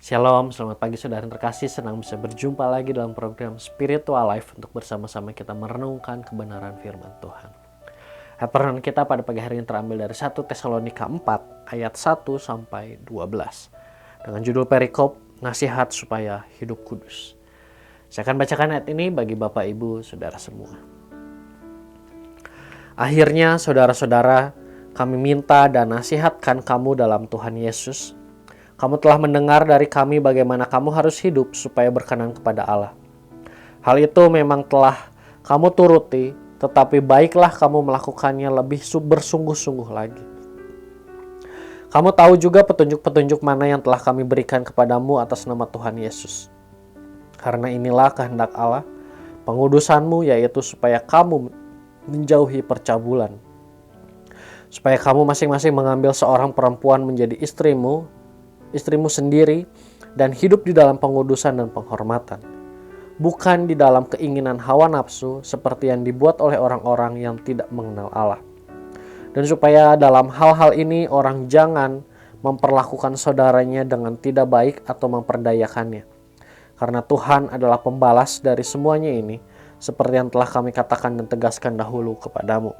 Shalom, selamat pagi saudara yang terkasih. Senang bisa berjumpa lagi dalam program Spiritual Life untuk bersama-sama kita merenungkan kebenaran firman Tuhan. Ayat perenungan kita pada pagi hari ini terambil dari 1 Tesalonika 4 ayat 1 sampai 12 dengan judul perikop nasihat supaya hidup kudus. Saya akan bacakan ayat ini bagi Bapak Ibu Saudara semua. Akhirnya saudara-saudara, kami minta dan nasihatkan kamu dalam Tuhan Yesus. Kamu telah mendengar dari kami bagaimana kamu harus hidup supaya berkenan kepada Allah. Hal itu memang telah kamu turuti, tetapi baiklah kamu melakukannya lebih bersungguh-sungguh lagi. Kamu tahu juga petunjuk-petunjuk mana yang telah kami berikan kepadamu atas nama Tuhan Yesus. Karena inilah kehendak Allah, pengudusanmu, yaitu supaya kamu menjauhi percabulan. Supaya kamu masing-masing mengambil seorang perempuan menjadi istrimu sendiri dan hidup di dalam pengudusan dan penghormatan, bukan di dalam keinginan hawa nafsu seperti yang dibuat oleh orang-orang yang tidak mengenal Allah. Dan supaya dalam hal-hal ini orang jangan memperlakukan saudaranya dengan tidak baik atau memperdayakannya, karena Tuhan adalah pembalas dari semuanya ini, seperti yang telah kami katakan dan tegaskan dahulu kepadamu.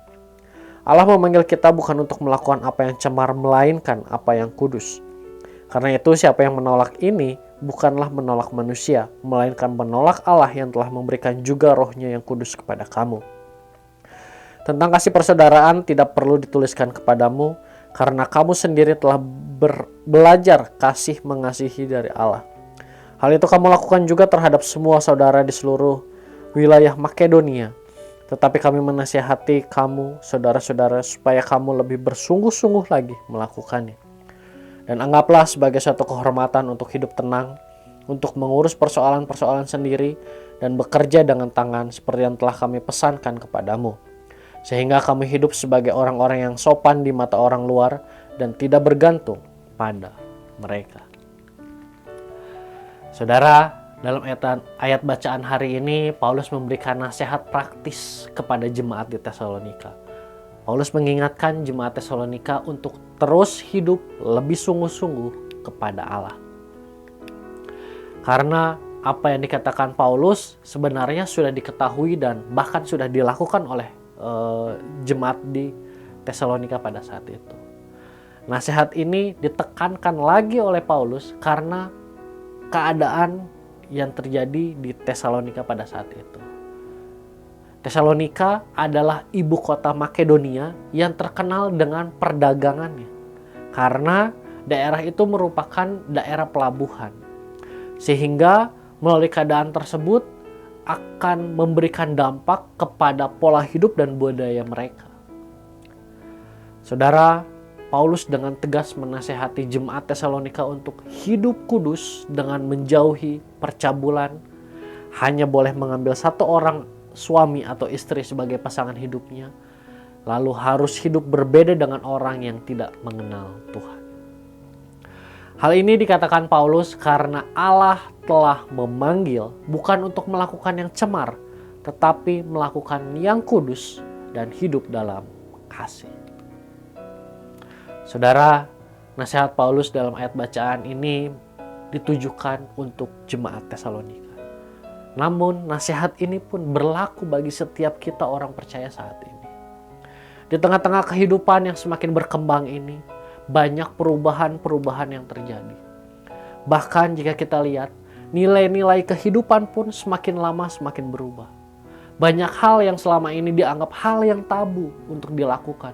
Allah memanggil kita bukan untuk melakukan apa yang cemar, melainkan apa yang kudus. Karena itu siapa yang menolak ini bukanlah menolak manusia, melainkan menolak Allah yang telah memberikan juga rohnya yang kudus kepada kamu. Tentang kasih persaudaraan tidak perlu dituliskan kepadamu, karena kamu sendiri telah belajar kasih mengasihi dari Allah. Hal itu kamu lakukan juga terhadap semua saudara di seluruh wilayah Makedonia. Tetapi kami menasihati kamu, saudara-saudara, supaya kamu lebih bersungguh-sungguh lagi melakukannya. Dan anggaplah sebagai satu kehormatan untuk hidup tenang, untuk mengurus persoalan-persoalan sendiri, dan bekerja dengan tangan seperti yang telah kami pesankan kepadamu. Sehingga kami hidup sebagai orang-orang yang sopan di mata orang luar dan tidak bergantung pada mereka. Saudara, dalam ayat bacaan hari ini, Paulus memberikan nasihat praktis kepada jemaat di Tesalonika. Paulus mengingatkan jemaat Tesalonika untuk terus hidup lebih sungguh-sungguh kepada Allah. Karena apa yang dikatakan Paulus sebenarnya sudah diketahui dan bahkan sudah dilakukan oleh jemaat di Tesalonika pada saat itu. Nasihat ini ditekankan lagi oleh Paulus karena keadaan yang terjadi di Tesalonika pada saat itu. Tesalonika adalah ibu kota Makedonia yang terkenal dengan perdagangannya. Karena daerah itu merupakan daerah pelabuhan. Sehingga melalui keadaan tersebut akan memberikan dampak kepada pola hidup dan budaya mereka. Saudara, Paulus dengan tegas menasihati jemaat Tesalonika untuk hidup kudus dengan menjauhi percabulan, hanya boleh mengambil satu orang suami atau istri sebagai pasangan hidupnya, lalu harus hidup berbeda dengan orang yang tidak mengenal Tuhan. Hal ini dikatakan Paulus karena Allah telah memanggil bukan untuk melakukan yang cemar, tetapi melakukan yang kudus dan hidup dalam kasih. Saudara, nasihat Paulus dalam ayat bacaan ini ditujukan untuk jemaat Tesalonika. Namun nasihat ini pun berlaku bagi setiap kita orang percaya saat ini. Di tengah-tengah kehidupan yang semakin berkembang ini, banyak perubahan-perubahan yang terjadi. Bahkan jika kita lihat, nilai-nilai kehidupan pun semakin lama semakin berubah. Banyak hal yang selama ini dianggap hal yang tabu untuk dilakukan.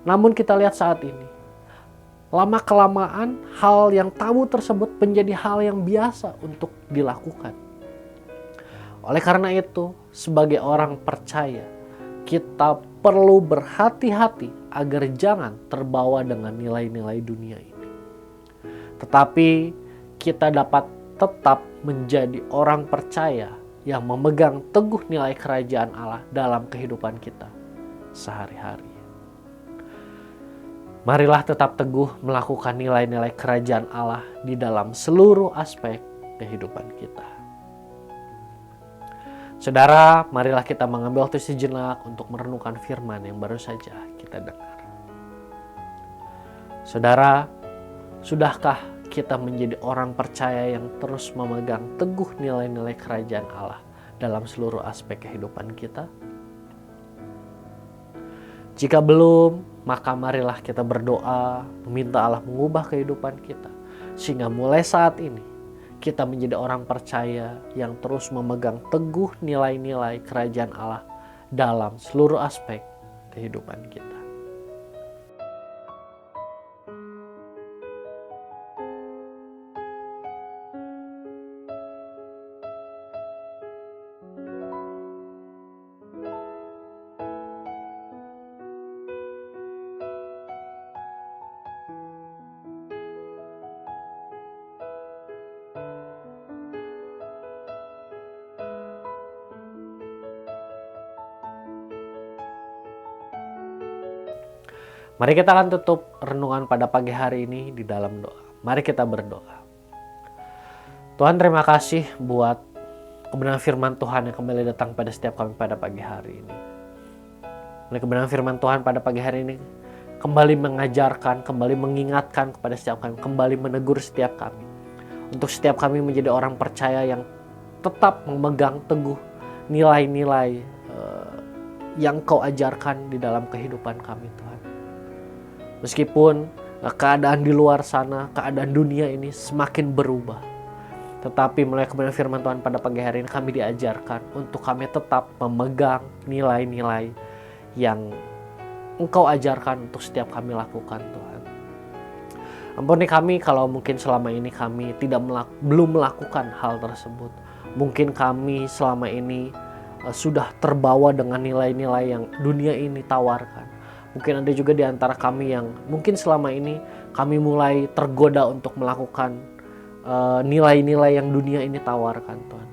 Namun kita lihat saat ini, lama-kelamaan hal yang tabu tersebut menjadi hal yang biasa untuk dilakukan. Oleh karena itu, sebagai orang percaya, kita perlu berhati-hati agar jangan terbawa dengan nilai-nilai dunia ini. Tetapi kita dapat tetap menjadi orang percaya yang memegang teguh nilai kerajaan Allah dalam kehidupan kita sehari-hari. Marilah tetap teguh melakukan nilai-nilai kerajaan Allah di dalam seluruh aspek kehidupan kita. Saudara, marilah kita mengambil waktu sejenak untuk merenungkan firman yang baru saja kita dengar. Saudara, sudahkah kita menjadi orang percaya yang terus memegang teguh nilai-nilai kerajaan Allah dalam seluruh aspek kehidupan kita? Jika belum, maka marilah kita berdoa, meminta Allah mengubah kehidupan kita. Sehingga mulai saat ini, kita menjadi orang percaya yang terus memegang teguh nilai-nilai kerajaan Allah dalam seluruh aspek kehidupan kita. Mari kita akan tutup renungan pada pagi hari ini di dalam doa. Mari kita berdoa. Tuhan, terima kasih buat kebenaran firman Tuhan yang kembali datang pada setiap kami pada pagi hari ini. Oleh kebenaran firman Tuhan pada pagi hari ini kembali mengajarkan, kembali mengingatkan kepada setiap kami, kembali menegur setiap kami. Untuk setiap kami menjadi orang percaya yang tetap memegang teguh nilai-nilai yang Kau ajarkan di dalam kehidupan kami, Tuhan. Meskipun keadaan di luar sana, keadaan dunia ini semakin berubah, tetapi mulai kebenaran firman Tuhan pada pagi hari ini kami diajarkan untuk kami tetap memegang nilai-nilai yang Engkau ajarkan untuk setiap kami lakukan, Tuhan. Ampuni kami kalau mungkin selama ini kami belum melakukan hal tersebut. Mungkin kami selama ini sudah terbawa dengan nilai-nilai yang dunia ini tawarkan. Mungkin ada juga di antara kami yang mungkin selama ini kami mulai tergoda untuk melakukan nilai-nilai yang dunia ini tawarkan, Tuhan.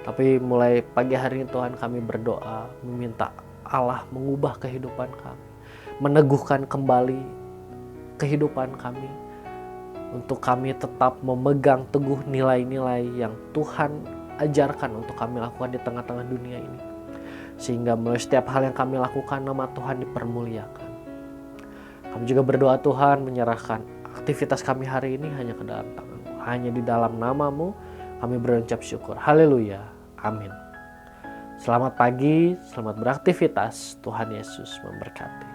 Tapi mulai pagi hari ini, Tuhan, kami berdoa meminta Allah mengubah kehidupan kami, meneguhkan kembali kehidupan kami, untuk kami tetap memegang teguh nilai-nilai yang Tuhan ajarkan untuk kami lakukan di tengah-tengah dunia ini. Sehingga melalui setiap hal yang kami lakukan, nama Tuhan dipermuliakan. Kami juga berdoa, Tuhan, menyerahkan aktivitas kami hari ini hanya ke dalam tangan-Mu. Hanya di dalam nama-Mu kami berucap syukur. Haleluya. Amin. Selamat pagi, selamat beraktivitas. Tuhan Yesus memberkati.